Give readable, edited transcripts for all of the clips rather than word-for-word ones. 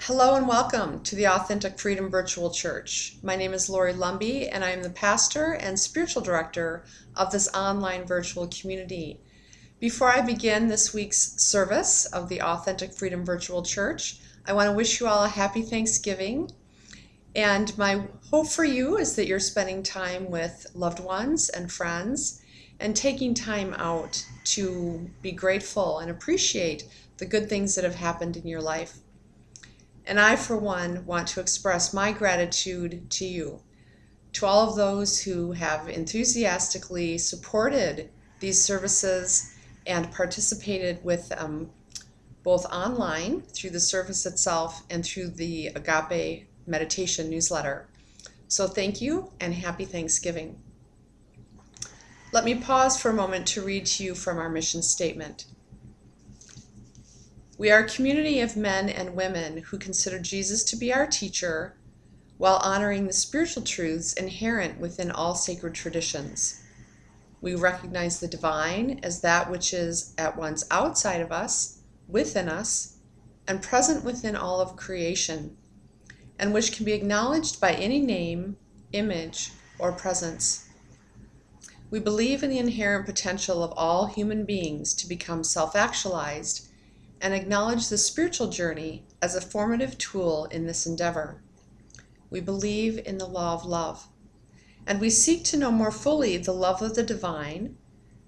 Hello and welcome to the Authentic Freedom Virtual Church. My name is Lori Lumby and I am the pastor and spiritual director of this online virtual community. Before I begin this week's service of the Authentic Freedom Virtual Church, I want to wish you all a happy Thanksgiving. And my hope for you is that you're spending time with loved ones and friends and taking time out to be grateful and appreciate the good things that have happened in your life. And I, for one, want to express my gratitude to you, to all of those who have enthusiastically supported these services and participated with them both online through the service itself and through the Agape Meditation newsletter. So thank you and happy Thanksgiving. Let me pause for a moment to read to you from our mission statement. We are a community of men and women who consider Jesus to be our teacher while honoring the spiritual truths inherent within all sacred traditions. We recognize the divine as that which is at once outside of us, within us, and present within all of creation, and which can be acknowledged by any name, image, or presence. We believe in the inherent potential of all human beings to become self-actualized and acknowledge the spiritual journey as a formative tool in this endeavor. We believe in the law of love, and we seek to know more fully the love of the divine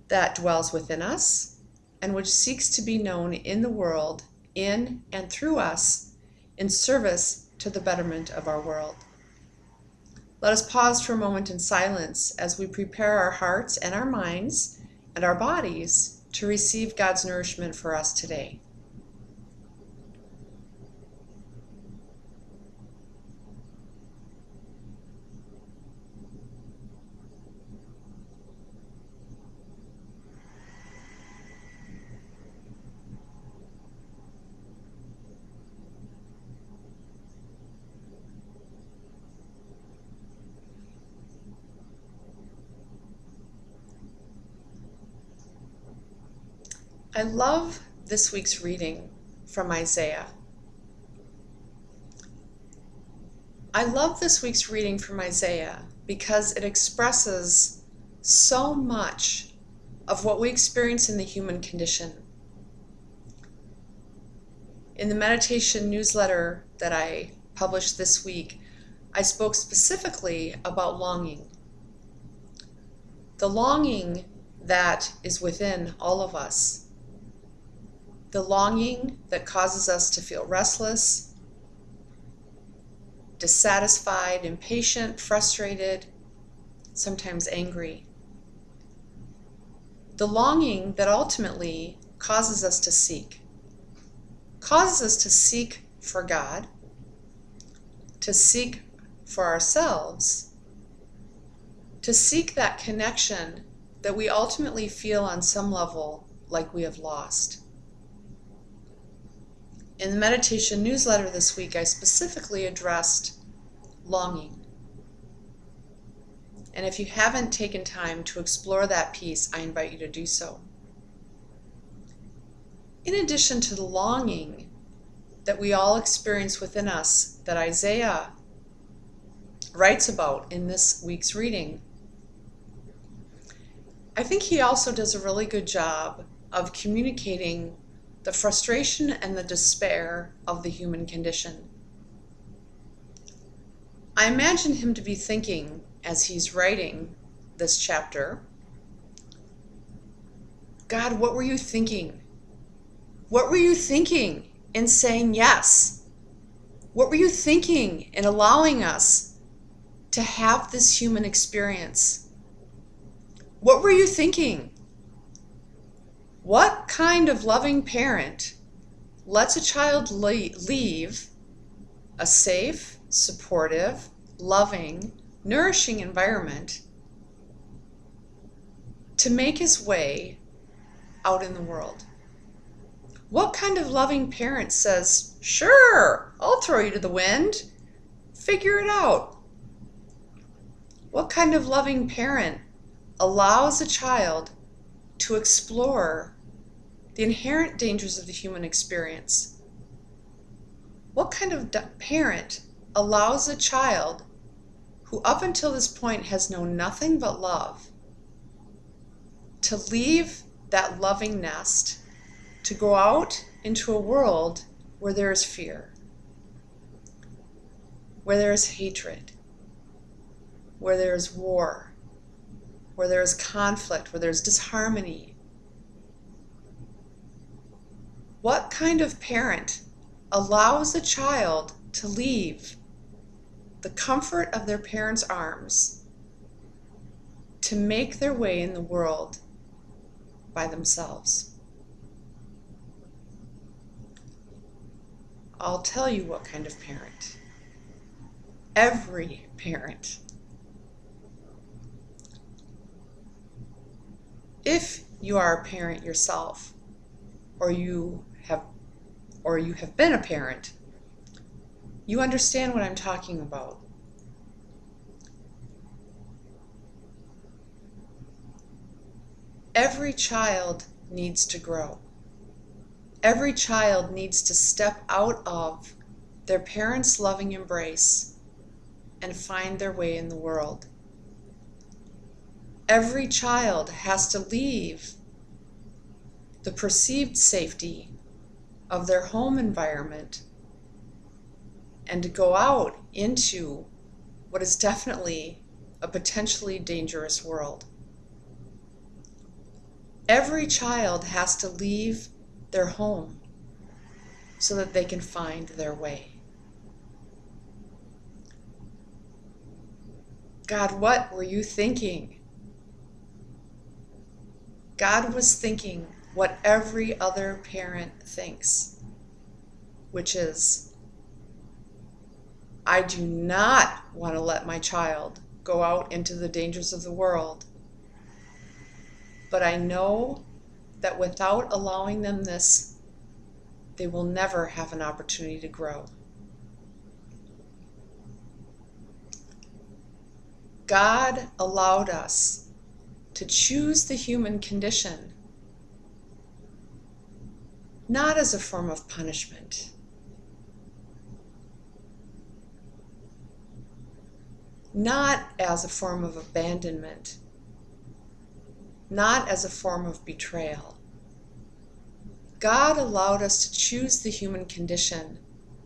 that dwells within us and which seeks to be known in the world, in and through us, in service to the betterment of our world. Let us pause for a moment in silence as we prepare our hearts and our minds and our bodies to receive God's nourishment for us today. I love this week's reading from Isaiah. I love this week's reading from Isaiah because it expresses so much of what we experience in the human condition. In the meditation newsletter that I published this week, I spoke specifically about longing. The longing that is within all of us. The longing that causes us to feel restless, dissatisfied, impatient, frustrated, sometimes angry. The longing that ultimately causes us to seek for God, to seek for ourselves, to seek that connection that we ultimately feel on some level like we have lost. In the meditation newsletter this week, I specifically addressed longing. And if you haven't taken time to explore that piece, I invite you to do so. In addition to the longing that we all experience within us that Isaiah writes about in this week's reading, I think he also does a really good job of communicating the frustration and the despair of the human condition. I imagine him to be thinking, as he's writing this chapter, God, what were you thinking? What were you thinking in saying yes? What were you thinking in allowing us to have this human experience? What were you thinking? What kind of loving parent lets a child leave a safe, supportive, loving, nourishing environment to make his way out in the world? What kind of loving parent says, sure, I'll throw you to the wind, figure it out? What kind of loving parent allows a child to explore the inherent dangers of the human experience? What kind of parent allows a child who up until this point has known nothing but love to leave that loving nest to go out into a world where there is fear, where there is hatred, where there is war, where there is conflict, where there is disharmony? What kind of parent allows a child to leave the comfort of their parents' arms to make their way in the world by themselves? I'll tell you what kind of parent. Every parent. If you are a parent yourself, or you have been a parent, you understand what I'm talking about. Every child needs to grow. Every child needs to step out of their parents' loving embrace and find their way in the world. Every child has to leave the perceived safety of their home environment and to go out into what is definitely a potentially dangerous world. Every child has to leave their home so that they can find their way. God, what were you thinking? God was thinking what every other parent thinks, which is, I do not want to let my child go out into the dangers of the world, but I know that without allowing them this, they will never have an opportunity to grow. God allowed us to choose the human condition, not as a form of punishment, not as a form of abandonment, not as a form of betrayal. God allowed us to choose the human condition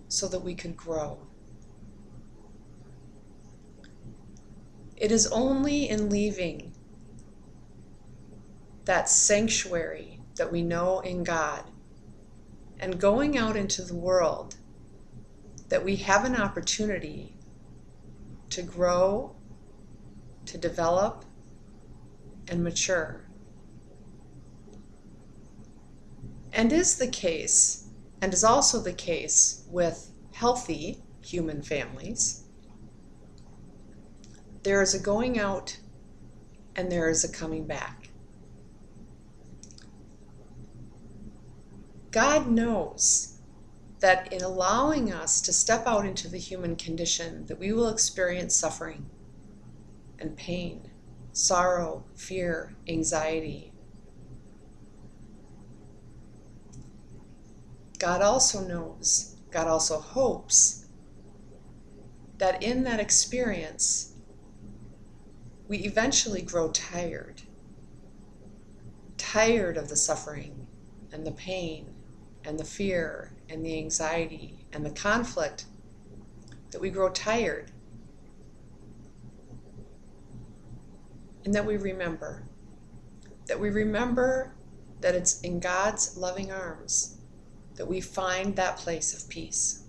so that we could grow. It is only in leaving that sanctuary that we know in God and going out into the world that we have an opportunity to grow, to develop, and mature. And is the case, and is also the case with healthy human families, there is a going out and there is a coming back. God knows that in allowing us to step out into the human condition, that we will experience suffering and pain, sorrow, fear, anxiety. God also knows, God also hopes that in that experience, we eventually grow tired of the suffering and the pain and the fear and the anxiety and the conflict, that we grow tired, and that we remember that it's in God's loving arms that we find that place of peace.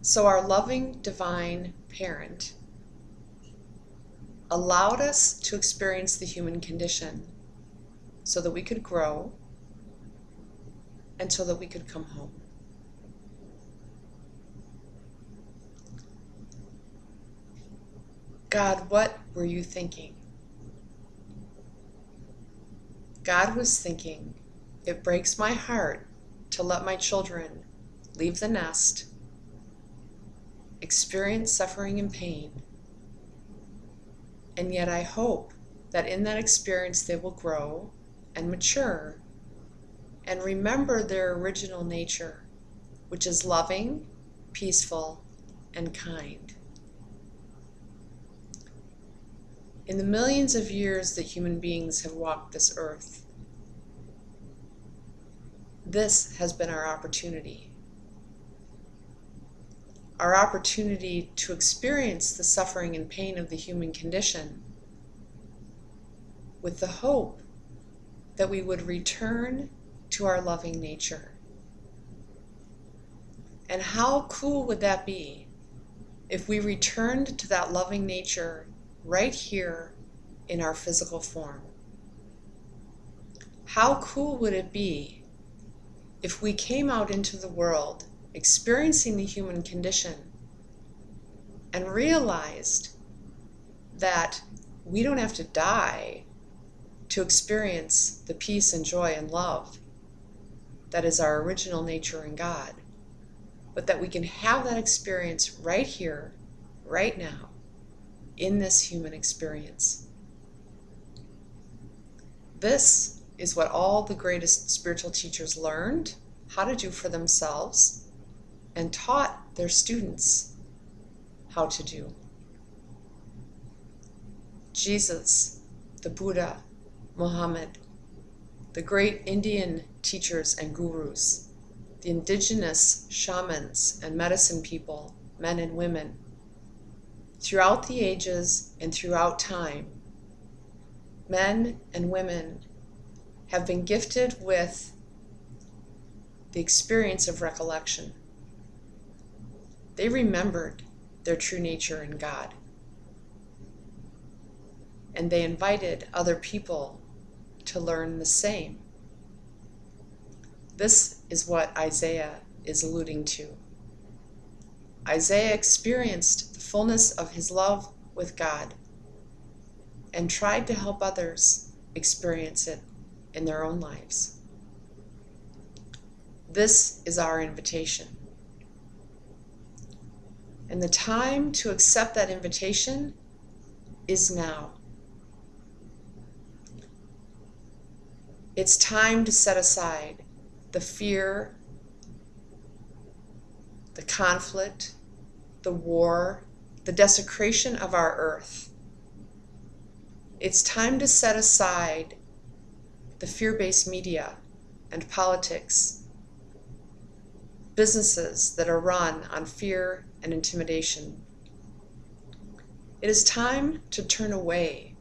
So our loving divine parent allowed us to experience the human condition so that we could grow and so that we could come home. God, what were you thinking? God was thinking, it breaks my heart to let my children leave the nest, experience suffering and pain, and yet I hope that in that experience they will grow and mature and remember their original nature, which is loving, peaceful, and kind. In the millions of years that human beings have walked this earth, this has been our opportunity. Our opportunity to experience the suffering and pain of the human condition with the hope that we would return to our loving nature. And how cool would that be if we returned to that loving nature right here in our physical form? How cool would it be if we came out into the world experiencing the human condition and realized that we don't have to die to experience the peace and joy and love that is our original nature in God, but that we can have that experience right here, right now, in this human experience. This is what all the greatest spiritual teachers learned how to do for themselves and taught their students how to do. Jesus, the Buddha, Muhammad, the great Indian teachers and gurus, the indigenous shamans and medicine people, men and women, throughout the ages and throughout time, men and women have been gifted with the experience of recollection. They remembered their true nature in God, and they invited other people to learn the same. This is what Isaiah is alluding to. Isaiah experienced the fullness of his love with God and tried to help others experience it in their own lives. This is our invitation. And the time to accept that invitation is now. It's time to set aside the fear, the conflict, the war, the desecration of our earth. It's time to set aside the fear-based media and politics, businesses that are run on fear and intimidation. It is time to turn away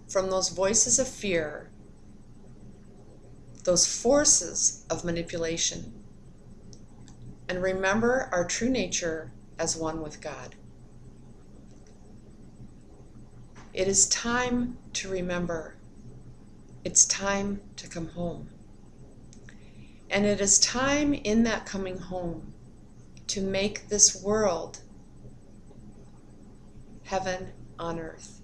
from those voices of fear, those forces of manipulation, and remember our true nature as one with God. It is time to remember. It's time to come home. And it is time in that coming home to make this world heaven on earth.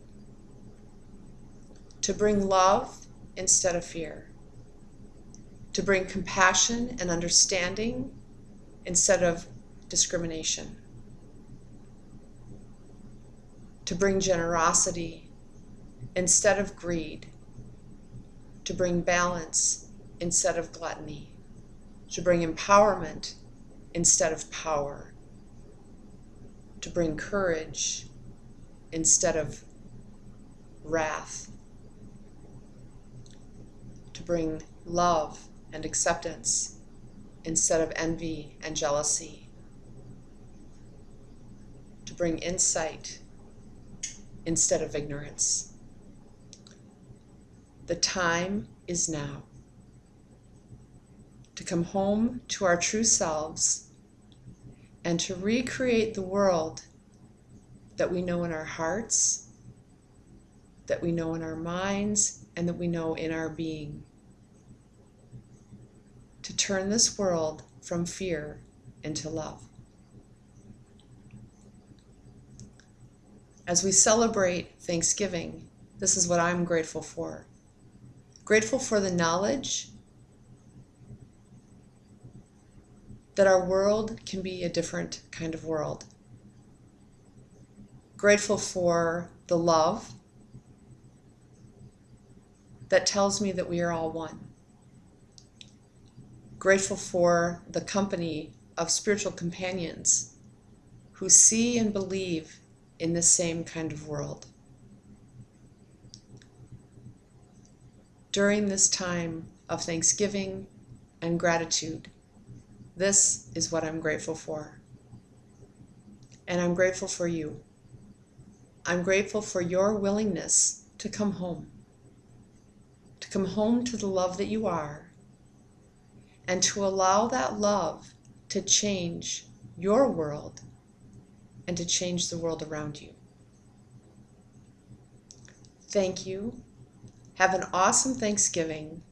To bring love instead of fear. To bring compassion and understanding instead of discrimination. To bring generosity instead of greed. To bring balance instead of gluttony. To bring empowerment instead of power. To bring courage instead of wrath. To bring love and acceptance instead of envy and jealousy. To bring insight instead of ignorance. The time is now to come home to our true selves and to recreate the world that we know in our hearts, that we know in our minds, and that we know in our being. To turn this world from fear into love. As we celebrate Thanksgiving, this is what I'm grateful for. Grateful for the knowledge that our world can be a different kind of world. Grateful for the love that tells me that we are all one. Grateful for the company of spiritual companions who see and believe in the same kind of world. During this time of thanksgiving and gratitude, this is what I'm grateful for. And I'm grateful for you. I'm grateful for your willingness to come home to the love that you are, and to allow that love to change your world and to change the world around you. Thank you. Have an awesome Thanksgiving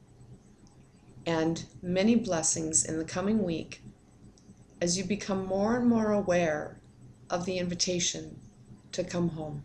and many blessings in the coming week as you become more and more aware of the invitation to come home.